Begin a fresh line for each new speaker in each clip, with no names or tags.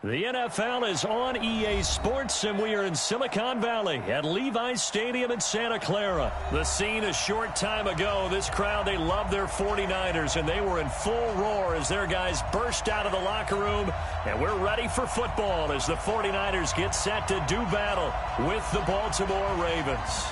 The NFL is on EA Sports, and we are in Silicon Valley at Levi's Stadium in Santa Clara. The scene a short time ago, this crowd, they love their 49ers, and they were in full roar as their guys burst out of the locker room. And we're ready for football as the 49ers get set to do battle with the Baltimore Ravens.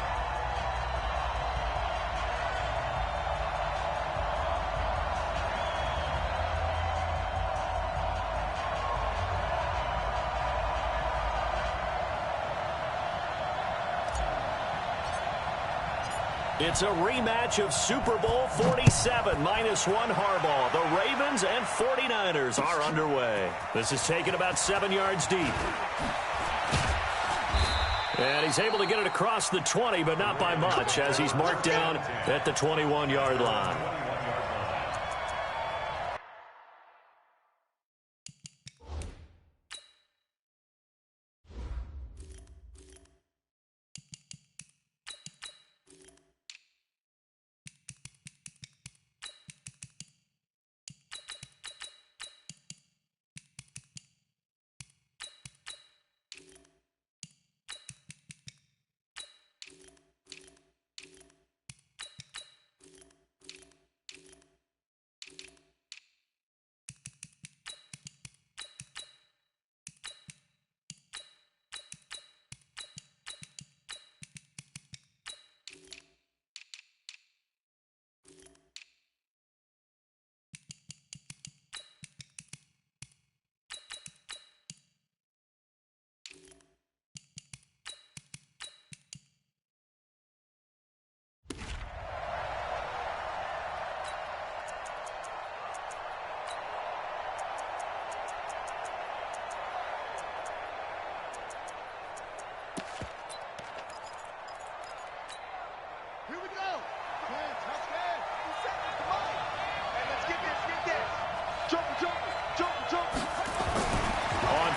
It's a rematch of Super Bowl 47, -1 Harbaugh. The Ravens and 49ers are underway. This is taken about 7 yards deep. And he's able to get it across the 20, but not by much, as he's marked down at the 21-yard line.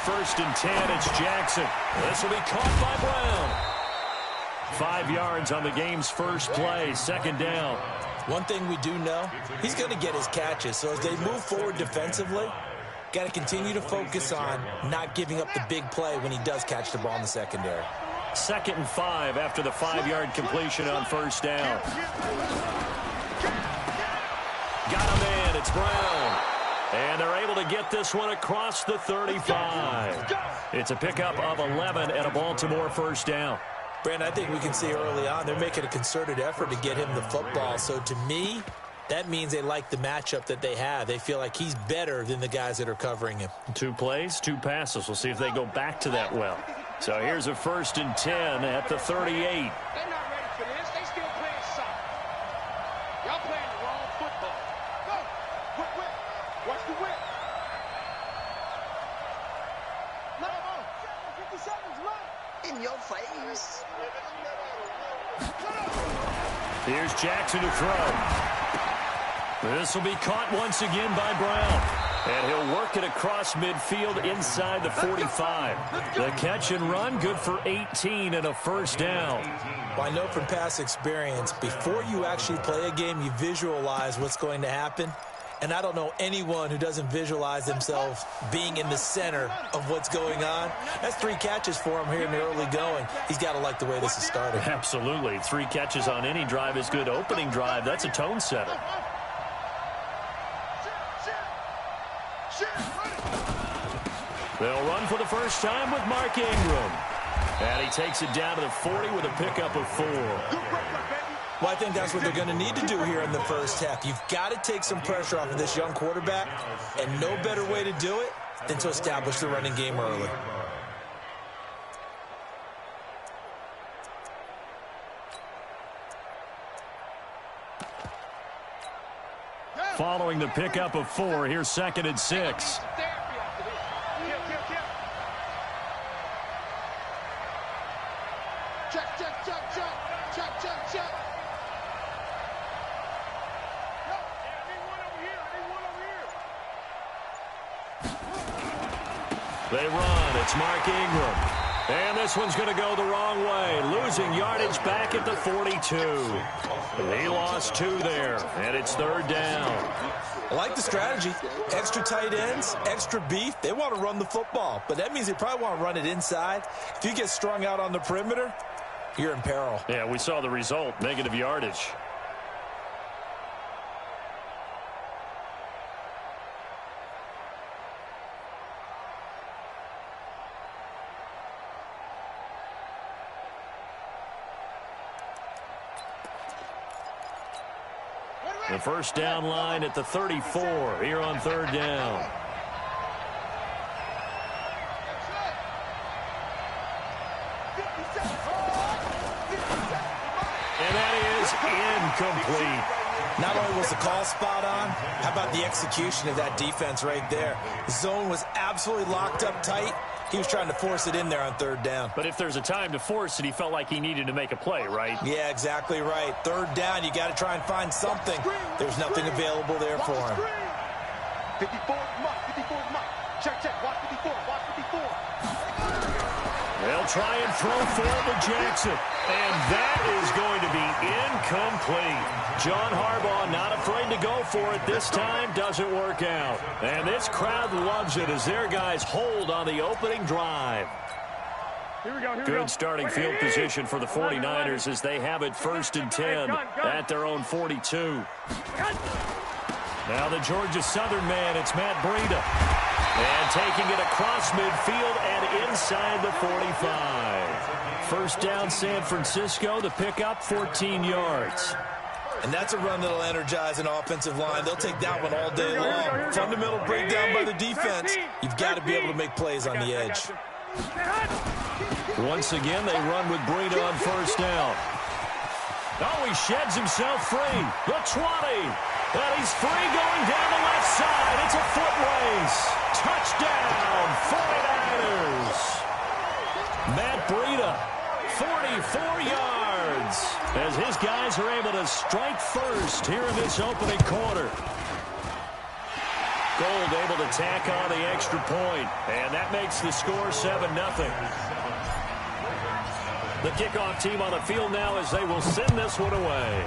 First and 10, it's Jackson. This will be caught by Brown. 5 yards on the game's first play, second down.
One thing we do know, he's going to get his catches. So as they move forward defensively, got to continue to focus on not giving up the big play when he does catch the ball in the secondary.
2nd and 5 after the 5-yard completion on first down. Got him in. It's Brown. And they're able to get this one across the 35. It's a pickup of 11 and a Baltimore first down.
Brandon, I think we can see early on they're making a concerted effort to get him the football. So to me, that means they like the matchup that they have. They feel like he's better than the guys that are covering him.
2 plays, 2 passes. We'll see if they go back to that well. So here's a 1st and 10 at the 38.
They're not ready for this. They still playing soccer. Y'all playing the wrong football. Go. Whip. Watch the whip. No. 50 seconds, run. In your face.
Here's Jackson to throw. This will be caught once again by Brown. And he'll work it across midfield inside the 45. The catch and run, good for 18 and a first down.
Well, I know from past experience, before you actually play a game, you visualize what's going to happen. And I don't know anyone who doesn't visualize themselves being in the center of what's going on. That's 3 catches for him here in the early going. He's got to like the way this is starting.
Absolutely. 3 catches on any drive is good. Opening drive, that's a tone setter. They'll run for the first time with Mark Ingram. And he takes it down to the 40 with a pickup of 4.
Well, I think that's what they're going to need to do here in the first half. You've got to take some pressure off of this young quarterback, and no better way to do it than to establish the running game early.
Following the pickup of 4, here's 2nd and 6. They run. It's Mark Ingram. And this one's going to go the wrong way, losing yardage back at the 42. He lost 2 there, and it's 3rd down.
I like the strategy. Extra tight ends, extra beef. They want to run the football, but that means they probably want to run it inside. If you get strung out on the perimeter, you're in peril.
Yeah, we saw the result, negative yardage. The first down line at the 34 here on 3rd down. And that is incomplete.
Not only was the call spot on, how about the execution of that defense right there? The zone was absolutely locked up tight. He was trying to force it in there on 3rd down.
But if there's a time to force it, he felt like he needed to make a play, right?
Yeah, exactly right. 3rd down, you got to try and find something. There's nothing available there for him.
54 mark, 54 mark. Check, watch 54, watch 54.
They'll try and throw forward to Jackson. And that is going to be incomplete. John Harbaugh not afraid to go for it this time. Doesn't work out. And this crowd loves it as their guys hold on the opening drive.
Here we go.
Good starting field position for the 49ers as they have it 1st and 10 at their own 42. Now the Georgia Southern man, it's Matt Breida. And taking it across midfield and inside the 45. First down San Francisco, the pickup 14 yards.
And that's a run that'll energize an offensive line. They'll take that one all day long. Fundamental breakdown by the defense. You've got to be able to make plays on the edge.
Once again, they run with Breida on first down. Oh, he sheds himself free. The 20. And he's free going down the left side. It's a foot race. Touchdown, 49ers. Matt Breida, 44 yards. As his guys are able to strike first here in this opening quarter. Gold able to tack on the extra point. And that makes the score 7-0. The kickoff team on the field now as they will send this one away.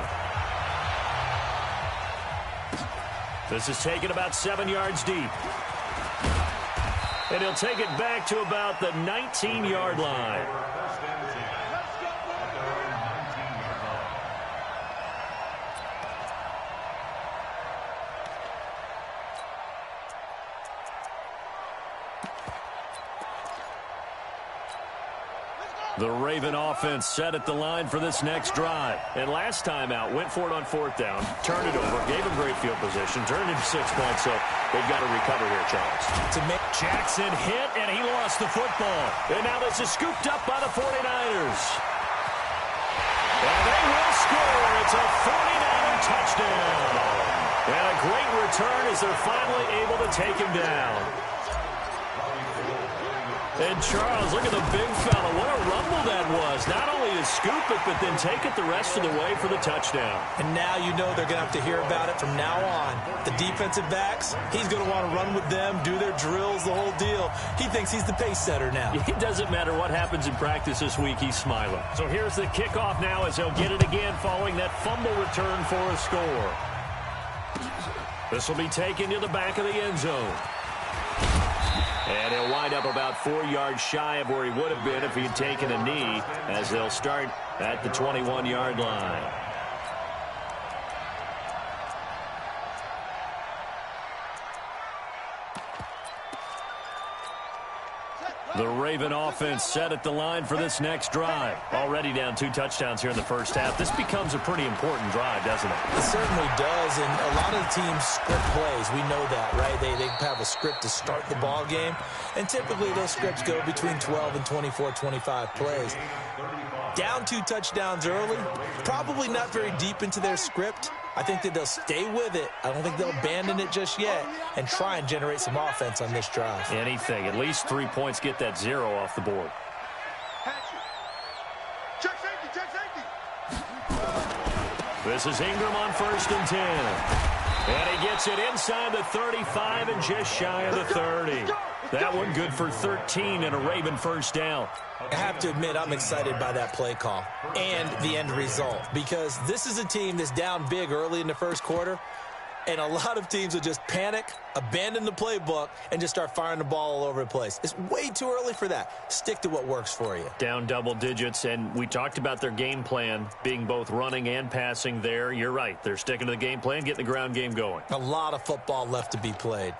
This is taken about 7 yards deep. And he'll take it back to about the 19-yard line. The Raven offense set at the line for this next drive. And last time out, went for it on 4th down, turned it over, gave him great field position, turned into 6 points, so they've got to recover here, Charles.
To make
Jackson hit, and he lost the football. And now this is scooped up by the 49ers. And they will score. It's a 49er touchdown. And a great return as they're finally able to take him down. And Charles, look at the big fella. What a rumble that was. Not only to scoop it, but then take it the rest of the way for the touchdown.
And now you know they're going to have to hear about it from now on. The defensive backs, he's going to want to run with them, do their drills, the whole deal. He thinks he's the pace setter now.
It doesn't matter what happens in practice this week. He's smiling. So here's the kickoff now as they'll get it again following that fumble return for a score. This will be taken to the back of the end zone. And he'll wind up about 4 yards shy of where he would have been if he had taken a knee, as they'll start at the 21-yard line. The Raven offense set at the line for this next drive. Already down 2 touchdowns here in the first half. This becomes a pretty important drive, doesn't it?
It certainly does, and a lot of the teams script plays. We know that, right? They have a script to start the ball game, and typically those scripts go between 12 and 24, 25 plays. Down 2 touchdowns early, probably not very deep into their script. I think that they'll stay with it. I don't think they'll abandon it just yet and try and generate some offense on this drive.
Anything. At least 3 points, get that 0 off the board.
Check safety.
This is Ingram on 1st and 10. And he gets it inside the 35 and just shy of the 30. That one good for 13 and a Raven first down.
I have to admit, I'm excited by that play call and the end result, because this is a team that's down big early in the first quarter, and a lot of teams will just panic, abandon the playbook, and just start firing the ball all over the place. It's way too early for that. Stick to what works for you.
Down double digits, and we talked about their game plan being both running and passing there. You're right. They're sticking to the game plan, getting the ground game going.
A lot of football left to be played.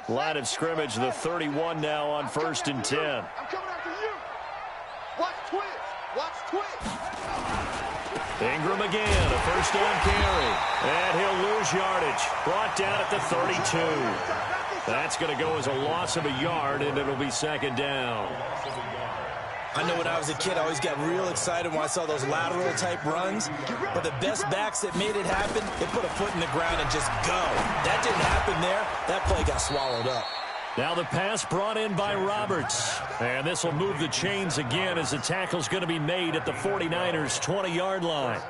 Line of scrimmage, the 31 now on 1st and 10.
I'm coming after you. Watch twitch. Watch twitch.
Ingram again, a first down carry. And he'll lose yardage. Brought down at the 32. That's going to go as a loss of a yard, and it'll be second down.
I know when I was a kid, I always got real excited when I saw those lateral-type runs. But the best backs that made it happen, they put a foot in the ground and just go. That didn't happen there. That play got swallowed up.
Now the pass brought in by Roberts. And this will move the chains again as the tackle's going to be made at the 49ers' 20-yard line.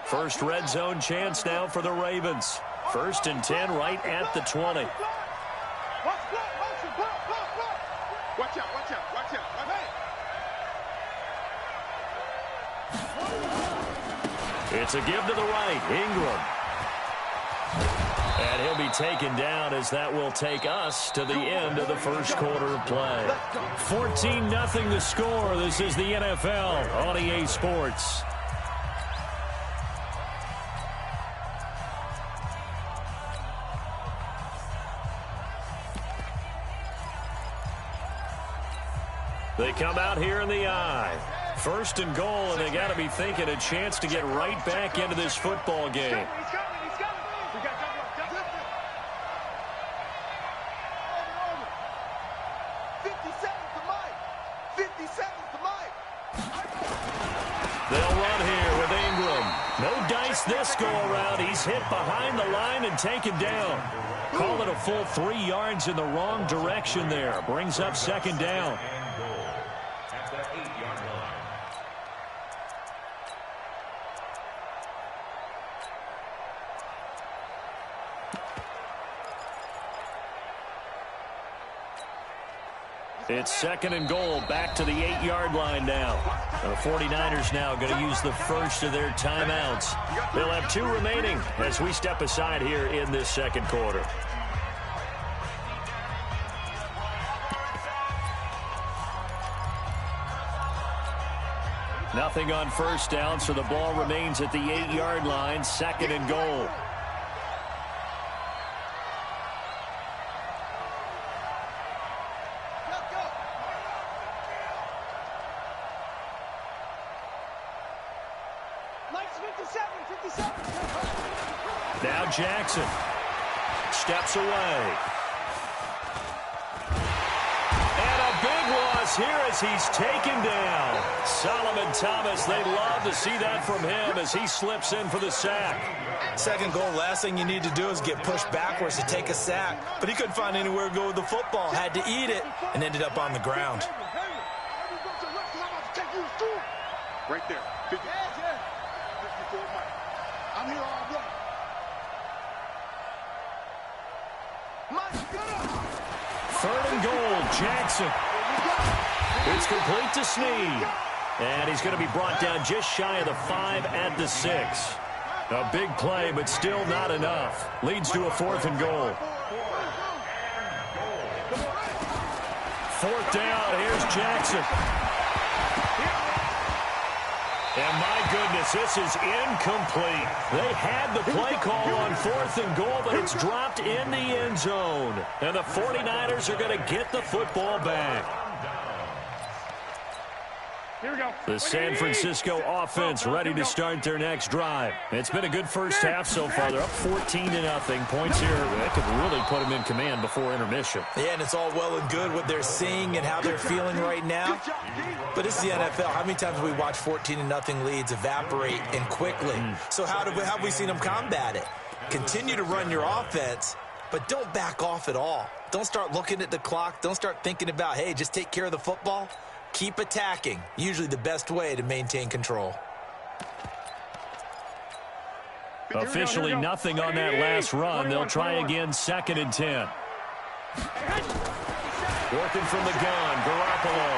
First red zone chance now for the Ravens. 1st and 10 right at the 20.
Watch out, watch out, watch out.
It's a give to the right. Ingram. And he'll be taken down as that will take us to the end of the first quarter of play. 14-0 the score. This is the NFL on EA Sports. They come out here in the eye. 1st and goal, and they got to be thinking a chance to get right back into this football game.
He's coming. We got double up. 50 seconds to Mike. 50 seconds to Mike.
They'll run here with Ingram. No dice this go around. He's hit behind the line and taken down. Call it a full 3 yards in the wrong direction there. Brings up second down. It's 2nd and goal, back to the 8-yard line now. The 49ers now going to use the first of their timeouts. They'll have 2 remaining as we step aside here in this second quarter. Nothing on first down, so the ball remains at the 8-yard line, 2nd and goal. Now Jackson steps away. And a big loss here as he's taken down. Solomon Thomas, they love to see that from him as he slips in for the sack.
2nd goal, last thing you need to do is get pushed backwards to take a sack. But he couldn't find anywhere to go with the football, had to eat it, and ended up on the ground.
Right there. 54 Mike. I'm here all day. Mike, get up.
3rd and goal, Jackson. It's complete to Snead. And he's going to be brought down just shy of the 5 at the 6. A big play, but still not enough. Leads to a 4th and goal. 4th down, here's Jackson. And my goodness, this is incomplete. They had the play call on 4th and goal, but it's dropped in the end zone. And the 49ers are going to get the football back.
Here we go.
The San Francisco offense ready to start their next drive. It's been a good first half so far. They're up 14-0. Points here that could really put them in command before intermission.
Yeah, and it's all well and good what they're seeing and how they're feeling right now. But this is the NFL. How many times have we watched 14-0 leads evaporate and quickly? So how have we seen them combat it? Continue to run your offense, but don't back off at all. Don't start looking at the clock. Don't start thinking about, hey, just take care of the football. Keep attacking. Usually the best way to maintain control.
Officially nothing on that last run. They'll try again, 2nd and 10. Working from the gun, Garoppolo.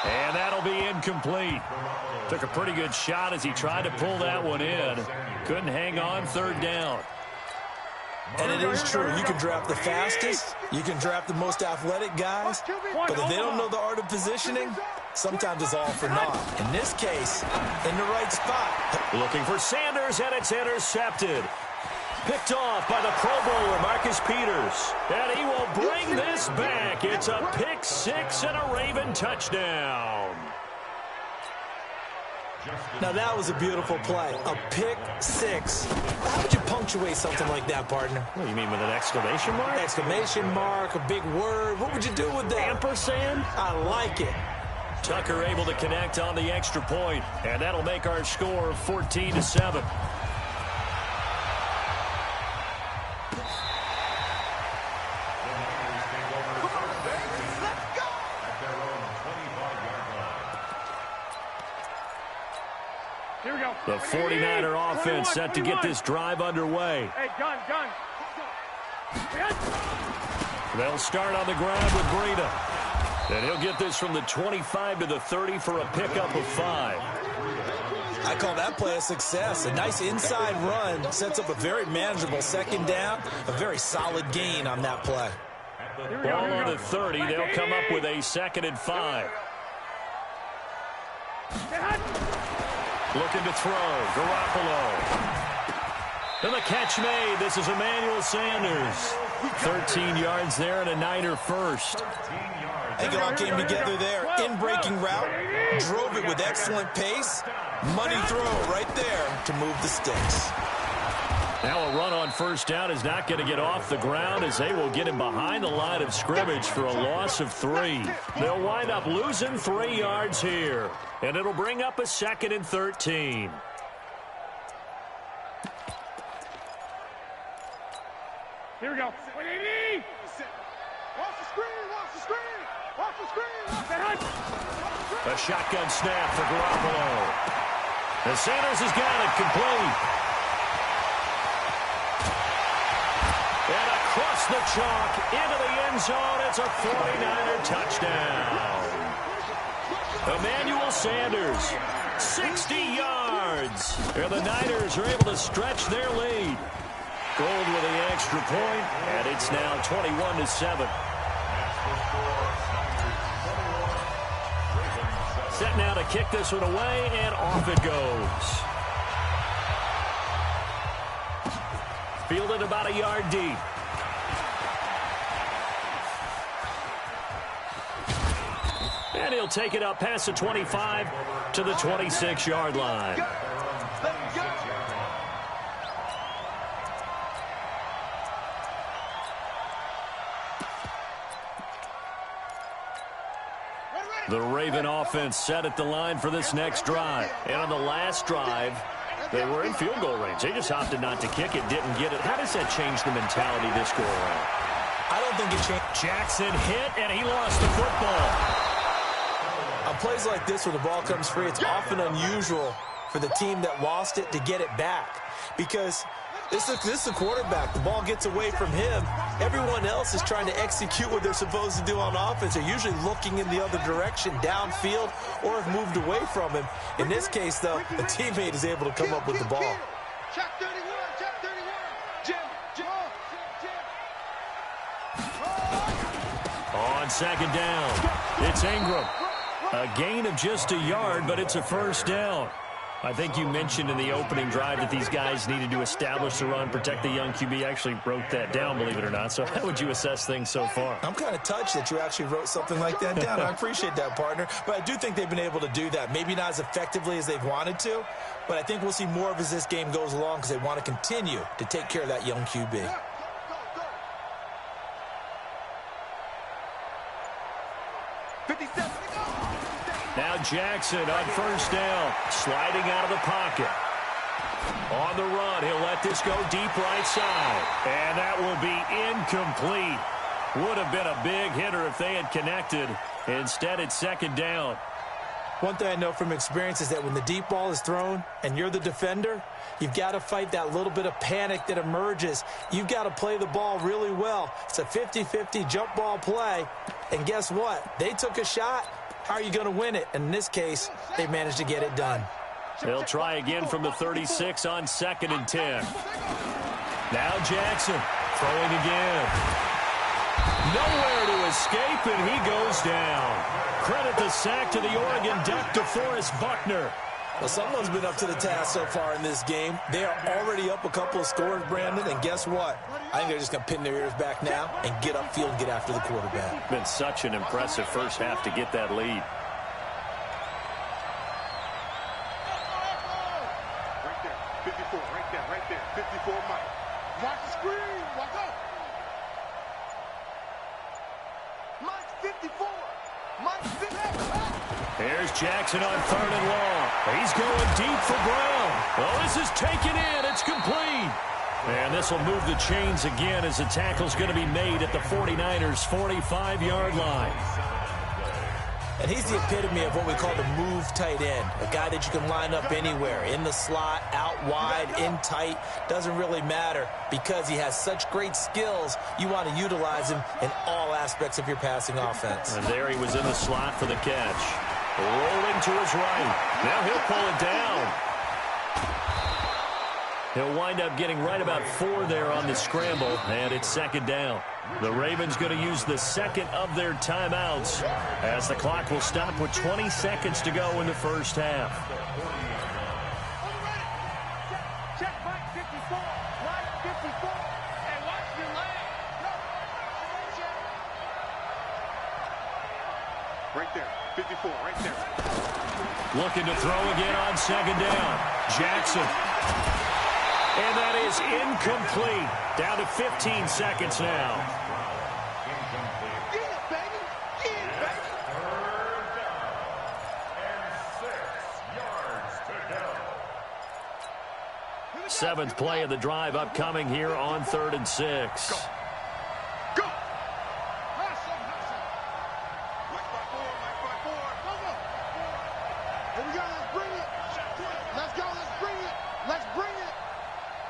And that'll be incomplete. Took a pretty good shot as he tried to pull that one in. Couldn't hang on, 3rd down.
And it is true. You can draft the fastest. You can draft the most athletic guys. But if they don't know the art of positioning, sometimes it's all for naught. In this case, in the right spot.
Looking for Sanders, and it's intercepted. Picked off by the Pro Bowler, Marcus Peters. And he will bring this back. It's a pick 6 and a Raven touchdown.
Now that was a beautiful play. A pick 6. How would you punctuate something like that, partner?
What do you mean, with an exclamation mark?
Exclamation mark, a big word. What would you do with that?
Ampersand?
I like it.
Tucker able to connect on the extra point, and that'll make our score 14-7. The 49er offense set to get this drive underway.
Hey, gun.
They'll start on the ground with Breida. And he'll get this from the 25 to the 30 for a pickup of 5.
I call that play a success. A nice inside run sets up a very manageable 2nd down. A very solid gain on that play.
Ball on the 30. They'll come up with a 2nd and 5. Looking to throw. Garoppolo. And the catch made. This is Emmanuel Sanders. 13 yards there and a Niner first.
I think it all came together there. In-breaking route. Drove it with excellent pace. Money throw right there to move the sticks.
Now a run on 1st down is not going to get off the ground as they will get him behind the line of scrimmage for a loss of 3. They'll wind up losing 3 yards here. And it'll bring up a 2nd and 13.
Here we go. Watch the screen.
A shotgun snap for Garoppolo. And Sanders has got it complete. And across the chalk into the end zone. It's a 49er touchdown. Emmanuel Sanders, 60 yards. And the Niners are able to stretch their lead. Gold with the extra point, and it's now 21-7. Set now to kick this one away, and off it goes. Fielded about a yard deep. And he'll take it up past the 25 to the 26-yard line. The Raven offense set at the line for this next drive. And on the last drive, they were in field goal range. They just opted not to kick it, didn't get it. How does that change the mentality this go around?
I don't think it changed.
Jackson hit, and he lost the football.
On plays like this, when the ball comes free, it's often unusual for the team that lost it to get it back. Because this is the quarterback. The ball gets away from him. Everyone else is trying to execute what they're supposed to do on offense. They're usually looking in the other direction, downfield, or have moved away from him. In this case, though, a teammate is able to come up with the ball.
Check 31. Jim.
On 2nd down, it's Ingram. A gain of just a yard, but it's a 1st down. I think you mentioned in the opening drive that these guys needed to establish the run, protect the young QB. Actually wrote that down, believe it or not. So how would you assess things so far?
I'm kind of touched that you actually wrote something like that down. I appreciate that, partner. But I do think they've been able to do that. Maybe not as effectively as they've wanted to, but I think we'll see more of as this game goes along because they want to continue to take care of that young QB.
Now Jackson on 1st down, sliding out of the pocket. On the run, he'll let this go deep right side. And that will be incomplete. Would have been a big hitter if they had connected. Instead, it's second down.
One thing I know from experience is that when the deep ball is thrown and you're the defender, you've got to fight that little bit of panic that emerges. You've got to play the ball really well. It's a 50-50 jump ball play. And guess what? They took a shot. How are you going to win it? And in this case, they managed to get it done.
They'll try again from the 36 on 2nd and 10. Now Jackson throwing again. Nowhere to escape, and he goes down. Credit the sack to the Oregon Duck, DeForest Buckner.
Well, someone's been up to the task so far in this game. They are already up a couple of scores, Brandon, and guess what? I think they're just going to pin their ears back now and get upfield and get after the quarterback.
Been such an impressive first half to get that lead.
Right there, 54, right there, 54, Mike. Watch the screen, watch out. Mike's 54, Mike's 54.
Here's Jackson on 3rd and long. He's going deep for Brown. Well, this is taken in. It's complete. And this will move the chains again as the tackle's going to be made at the 49ers' 45-yard line.
And he's the epitome of what we call the move tight end, a guy that you can line up anywhere, in the slot, out wide, in tight, doesn't really matter because he has such great skills. You want to utilize him in all aspects of your passing offense.
And there he was in the slot for the catch. Rolling to his right. Now he'll pull it down. He'll wind up getting right about 4 there on the scramble, and it's second down. The Ravens going to use the second of their timeouts as the clock will stop with 20 seconds to go in the first half.
Check Mike 54, Mike 54, and watch your leg. Right there, 54, right there.
Looking to throw again on second down. Jackson. And that is incomplete. Down to 15 seconds now.
Get it, baby. Get it, baby.
3rd down and 6 yards to go.
7th play of the drive upcoming here on 3rd and 6.
Go. Hustle, hustle. Mike by 4, Mike by 4. Go, go. Here we go, let's bring it. Let's go, let's bring it. Let's bring it.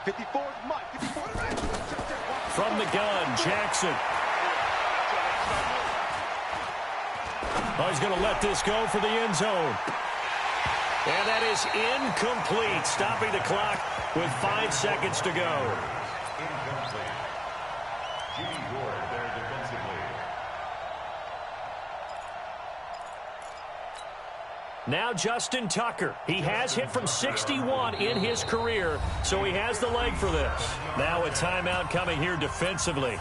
54 is Mike. 54 is Mike.
From the gun, Jackson. Oh, he's going to let this go for the end zone. And that is incomplete, stopping the clock with 5 seconds to go.
Incomplete. G. Ward there defensively.
Now Justin Tucker. He has hit from 61 in his career, so he has the leg for this. Now a timeout coming here defensively.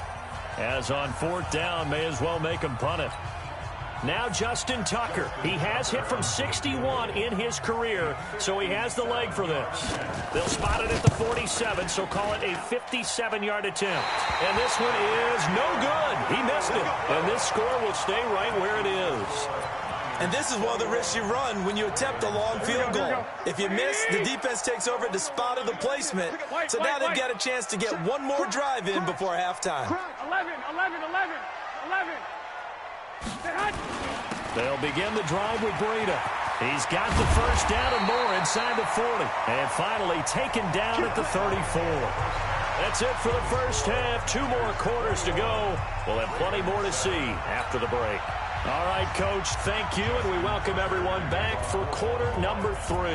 As on 4th down, may as well make him punt it. Now Justin Tucker. He has hit from 61 in his career, so he has the leg for this. They'll spot it at the 47, so call it a 57-yard attempt. And this one is no good. He missed it. And this score will stay right where it is.
And this is one of the risks you run when you attempt a long field goal. If you miss, the defense takes over at the spot of the placement. So now they've got a chance to get one more drive in before halftime.
11.
They'll begin the drive with Breida. He's got the first down and more inside the 40. And finally taken down at the 34. That's it for the first half. 2 more quarters to go. We'll have plenty more to see after the break. All right, Coach, thank you, and we welcome everyone back for quarter number 3.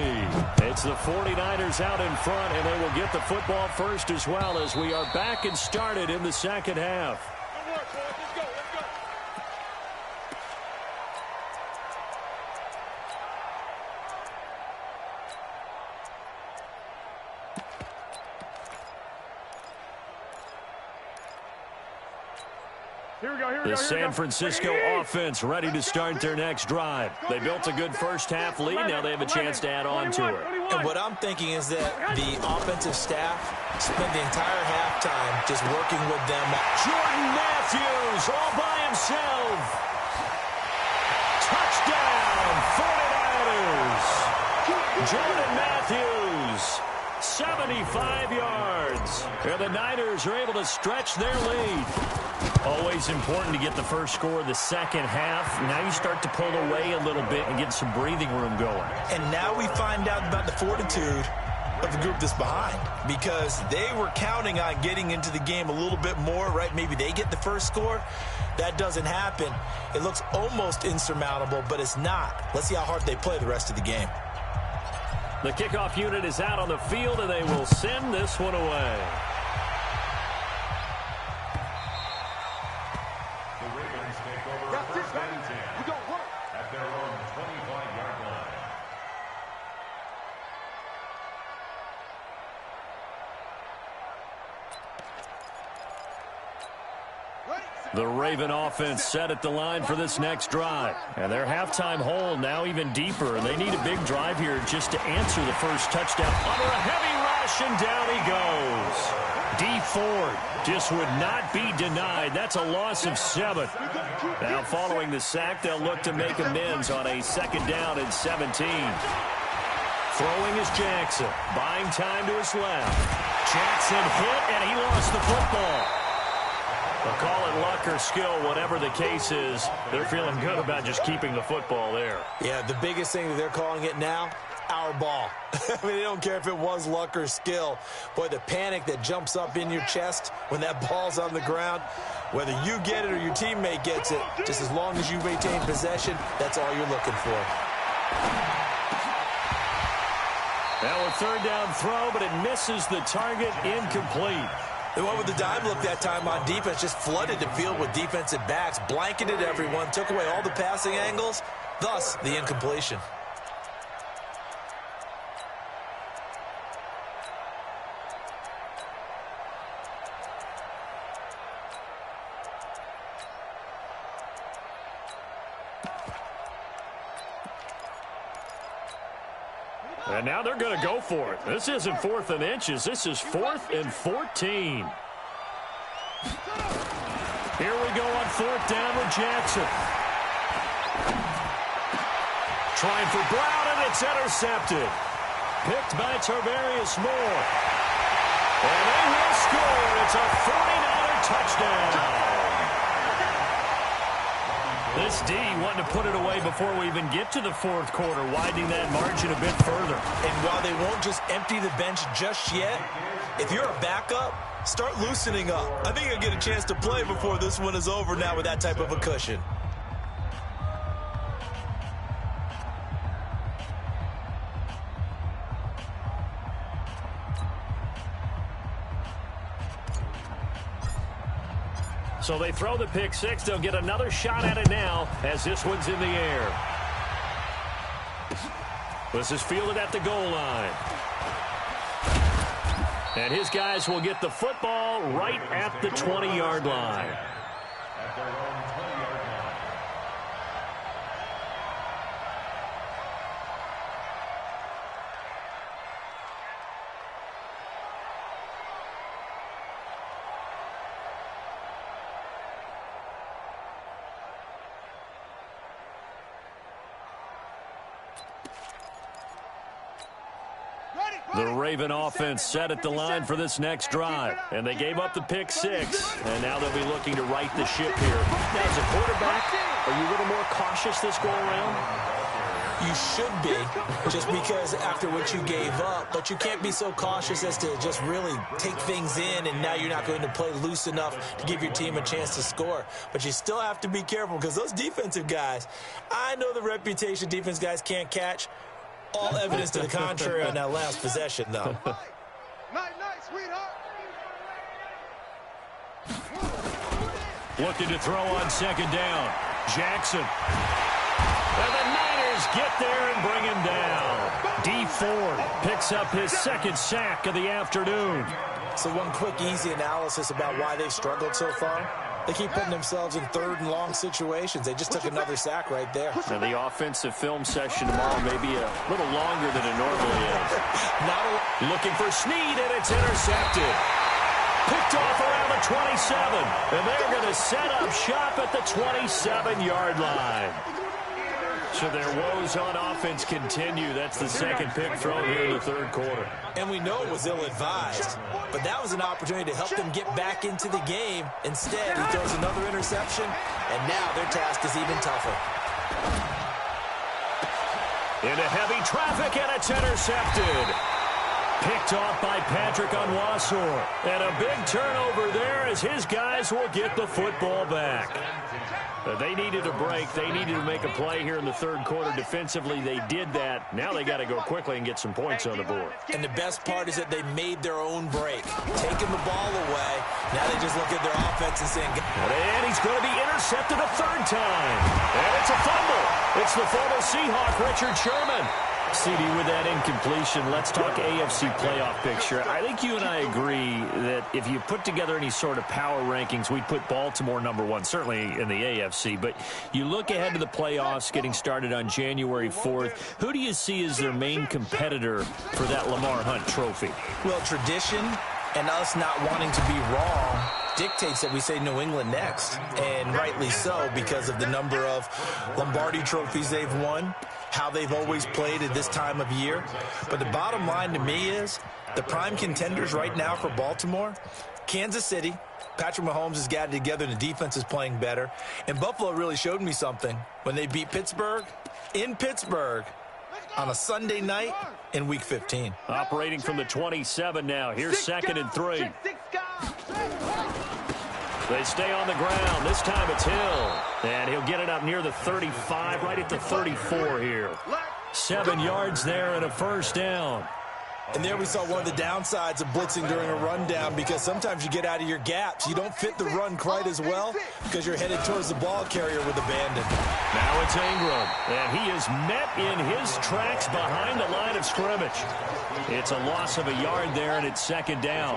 It's the 49ers out in front, and they will get the football first as well as we are back and started in the second half.
Good work, boys. Let's go. Here we go.
The San Francisco offense ready to start their next drive. They built a good first half lead. Now they have a chance to add on to it.
And what I'm thinking is that the offensive staff spent the entire halftime just working with them.
Jordan Matthews all by himself. Touchdown, 49ers. Jordan Matthews, 7 5 yards. And the Niners are able to stretch their lead. Always important to get the first score of the second half. Now you start to pull away a little bit and get some breathing room going.
And now we find out about the fortitude of the group that's behind, because they were counting on getting into the game a little bit more, right? Maybe they get the first score. That doesn't happen. It looks almost insurmountable, but it's not. Let's see how hard they play the rest of the game.
The kickoff unit is out on the field, and they will send this one away.
The Ravens take over first and 10 at their own 25-yard line.
The Raven offense set at the line for this next drive. And their halftime hole now even deeper. And they need a big drive here just to answer the first touchdown. Under a heavy rush, and down he goes. D Ford just would not be denied. That's a loss of 7. Now following the sack, they'll look to make amends on a 2nd down and 17. Throwing is Jackson. Buying time to his left. Jackson hit, and he lost the football. They'll call it luck or skill, whatever the case is. They're feeling good about just keeping the football there.
Yeah, the biggest thing that they're calling it now, our ball. I mean, they don't care if it was luck or skill. Boy, the panic that jumps up in your chest when that ball's on the ground, whether you get it or your teammate gets it, just as long as you maintain possession, that's all you're looking for.
Now a 3rd down throw, but it misses the target, incomplete.
They went with the dime look that time on defense, just flooded the field with defensive backs, blanketed everyone, took away all the passing angles, thus the incompletion.
And now they're going to go for it. This isn't 4th and inches. This is 4th and 14. Here we go on 4th down with Jackson. Trying for Brown, and it's intercepted. Picked by Tarvarius Moore. And they will score. It's a 49er touchdown. This D wanting to put it away before we even get to the 4th quarter, widening that margin a bit further.
And while they won't just empty the bench just yet, if you're a backup, start loosening up. I think you'll get a chance to play before this one is over now with that type of a cushion.
So they throw the pick 6. They'll get another shot at it now as this one's in the air. This is fielded at the goal line. And his guys will get the football right at the 20-yard line.
At their own 20-yard line.
The Raven offense set at the line for this next drive. And they gave up the pick 6. And now they'll be looking to right the ship here. Now, as a quarterback, are you a little more cautious this go around?
You should be, just because after what you gave up. But you can't be so cautious as to just really take things in, and now you're not going to play loose enough to give your team a chance to score. But you still have to be careful, because those defensive guys, I know the reputation defense guys can't catch. All evidence to the contrary on that last possession, though.
Night, sweetheart.
Looking to throw on 2nd down. Jackson. And the Niners get there and bring him down. D Ford picks up his 2nd sack of the afternoon.
So one quick, easy analysis about why they've struggled so far. They keep putting themselves in 3rd and long situations. They just took another sack right there.
And the offensive film session tomorrow may be a little longer than it normally is. Looking for Snead, and it's intercepted. Picked off around the 27. And they're going to set up shop at the 27-yard line. So their woes on offense continue. That's the second pick thrown here in the third quarter.
And we know it was ill-advised, but that was an opportunity to help them get back into the game. Instead, he throws another interception, and now their task is even tougher.
Into heavy traffic, and it's intercepted. Picked off by Patrick Onwuasor. And a big turnover there as his guys will get the football back. They needed a break. They needed to make a play here in the third quarter defensively. They did that. Now they got to go quickly and get some points on the board.
And the best part is that they made their own break, taking the ball away. Now they just look at their offense and saying,
and he's going to be intercepted a third time. And it's a fumble. It's the former Seahawk, Richard Sherman. CD, with that incompletion, let's talk AFC playoff picture. I think you and I agree that if you put together any sort of power rankings, we'd put Baltimore #1, certainly in the AFC. But you look ahead to the playoffs getting started on January 4th. Who do you see as their main competitor for that Lamar Hunt trophy?
Well, tradition and us not wanting to be wrong dictates that we say New England next, and rightly so because of the number of Lombardi trophies they've won, how they've always played at this time of year. But the bottom line to me is the prime contenders right now for Baltimore, Kansas City. Patrick Mahomes has got it together and the defense is playing better. And Buffalo really showed me something when they beat Pittsburgh in Pittsburgh on a Sunday night in Week 15.
Operating from the 27 now. Here's 2nd and 3. They stay on the ground. This time it's Hill. And he'll get it up near the 35, right at the 34 here. 7 yards there and a first down.
And there we saw one of the downsides of blitzing during a rundown, because sometimes you get out of your gaps. You don't fit the run quite as well because you're headed towards the ball carrier with abandon.
Now it's Ingram, and he is met in his tracks behind the line of scrimmage. It's a loss of a yard there, and it's 2nd down.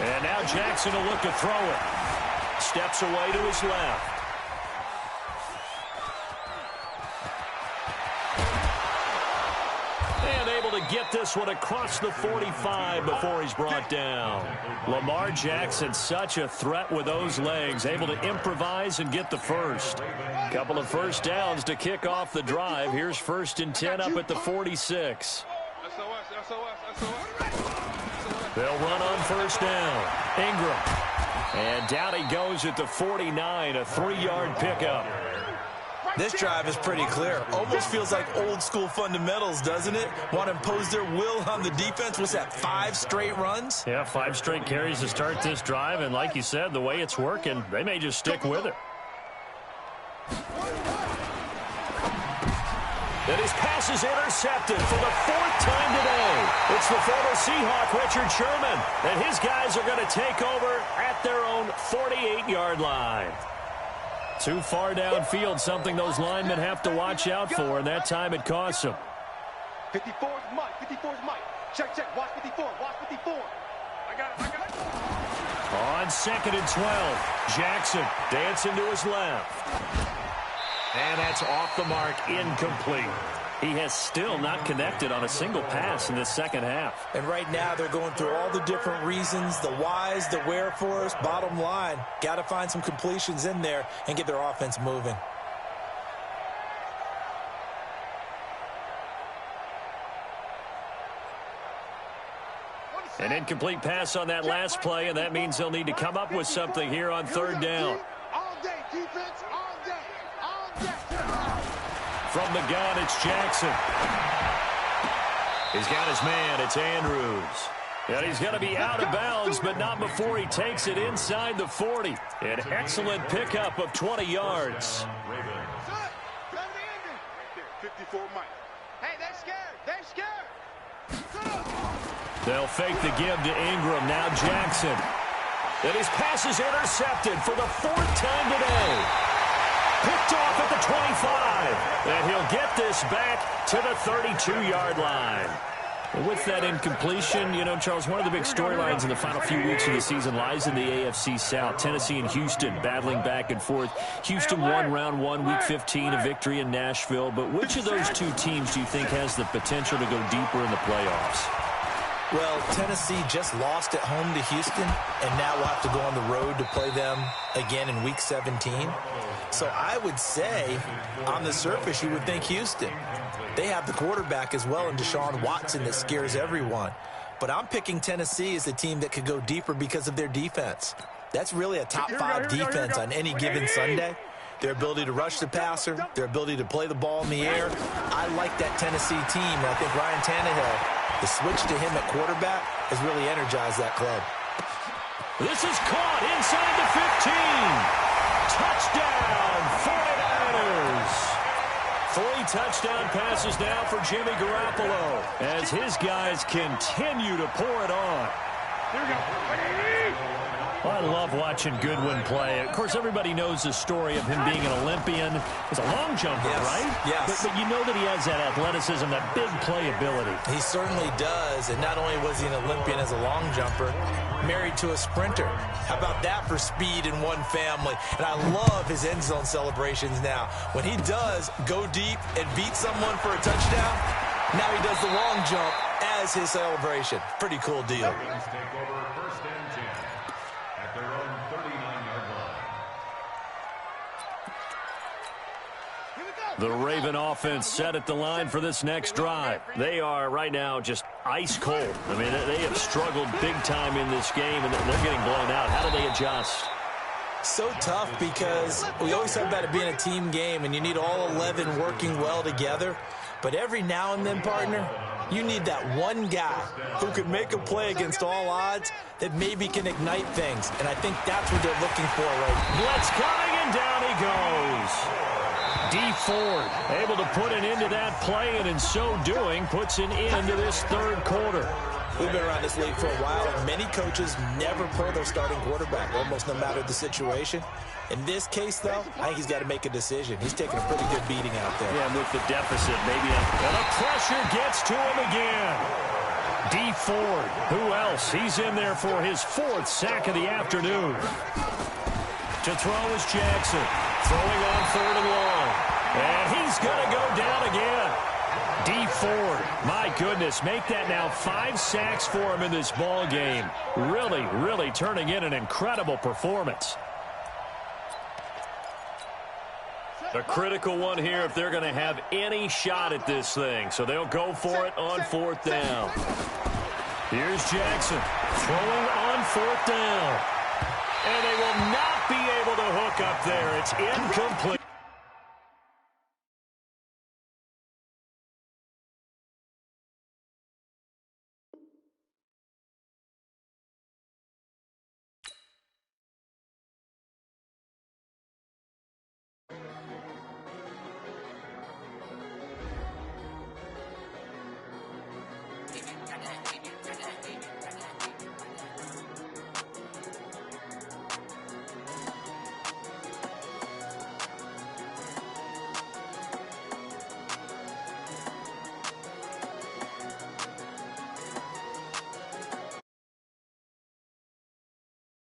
And now Jackson will look to throw it. Steps away to his left. And able to get this one across the 45 before he's brought down. Lamar Jackson, such a threat with those legs, able to improvise and get the first. Couple of first downs to kick off the drive. Here's 1st and 10 up at the 46. They'll run on first down. Ingram. And down he goes at the 49, a 3-yard pickup.
This drive is pretty clear. Almost feels like old school fundamentals, doesn't it? Want to impose their will on the defense. What's that, 5 straight runs?
Yeah, 5 straight carries to start this drive. And like you said, the way it's working, they may just stick with it. And his pass is intercepted for the 4th time today. It's the former Seahawk, Richard Sherman. And his guys are going to take over at their own 48-yard line. Too far downfield, something those linemen have to watch out for, and that time it costs them.
54 is Mike. 54 is Mike. Check, check. Watch 54. Watch 54. I got it.
On 2nd and 12, Jackson dancing to his left. And that's off the mark, incomplete. He has still not connected on a single pass in this second half.
And right now they're going through all the different reasons, the whys, the wherefores. Bottom line, got to find some completions in there and get their offense moving.
An incomplete pass on that last play, and that means they'll need to come up with something here on 3rd down.
All day, defense, all day, all day.
From the gun, it's Jackson. He's got his man. It's Andrews. And he's going to be out of bounds, but not before he takes it inside the 40. An excellent pickup of 20 yards.
54 Mike. Hey, they're scared. They're scared.
They'll fake the give to Ingram. Now Jackson. And his pass is intercepted for the 4th time today. Picked off at the 25. And he'll get this back to the 32-yard line. And with that incompletion, you know, Charles, one of the big storylines in the final few weeks of the season lies in the AFC South. Tennessee and Houston battling back and forth. Houston won round 1, week 15, a victory in Nashville. But which of those two teams do you think has the potential to go deeper in the playoffs?
Well, Tennessee just lost at home to Houston, and now we'll have to go on the road to play them again in Week 17. So I would say, on the surface, you would think Houston. They have the quarterback as well in Deshaun Watson that scares everyone. But I'm picking Tennessee as the team that could go deeper because of their defense. That's really a top 5 defense on any given Sunday. Their ability to rush the passer, their ability to play the ball in the air. I like that Tennessee team, and I think Ryan Tannehill, the switch to him at quarterback, has really energized that club.
This is caught inside the 15. Touchdown, 49ers. 3 touchdown passes now for Jimmy Garoppolo as his guys continue to pour it on.
Here we go.
I love watching Goodwin play. Of course, everybody knows the story of him being an Olympian. He's a long jumper, right?
Yes.
But you know that he has that athleticism, that big playability.
He certainly does. And not only was he an Olympian as a long jumper, married to a sprinter. How about that for speed in one family? And I love his end zone celebrations now. When he does go deep and beat someone for a touchdown, now he does the long jump as his celebration. Pretty cool deal.
Take over 1st and 10 at their own 39-yard line.
The Raven offense set at the line for this next drive. They are right now just ice cold. I mean, they have struggled big time in this game, and they're getting blown out. How do they adjust?
So tough because we always talk about it being a team game, and you need all 11 working well together. But every now and then, partner, you need that one guy who can make a play against all odds that maybe can ignite things. And I think that's what they're looking for right now.
Blitz coming, and down he goes. D. Ford able to put an end to that play, and in so doing, puts an end to this 3rd quarter.
We've been around this league for a while, and many coaches never pull their starting quarterback, almost no matter the situation. In this case, though, I think he's got to make a decision. He's taking a pretty good beating out there.
Yeah, and with the deficit, maybe. And the pressure gets to him again. D. Ford, who else? He's in there for his 4th sack of the afternoon. To throw is Jackson. Throwing on 3rd and long. And he's going to go down again. D. Ford, my goodness, make that now 5 sacks for him in this ball game. Really, really turning in an incredible performance. A critical one here if they're going to have any shot at this thing. So they'll go for it on 4th down. Here's Jackson throwing on 4th down. And they will not be able to hook up there. It's incomplete.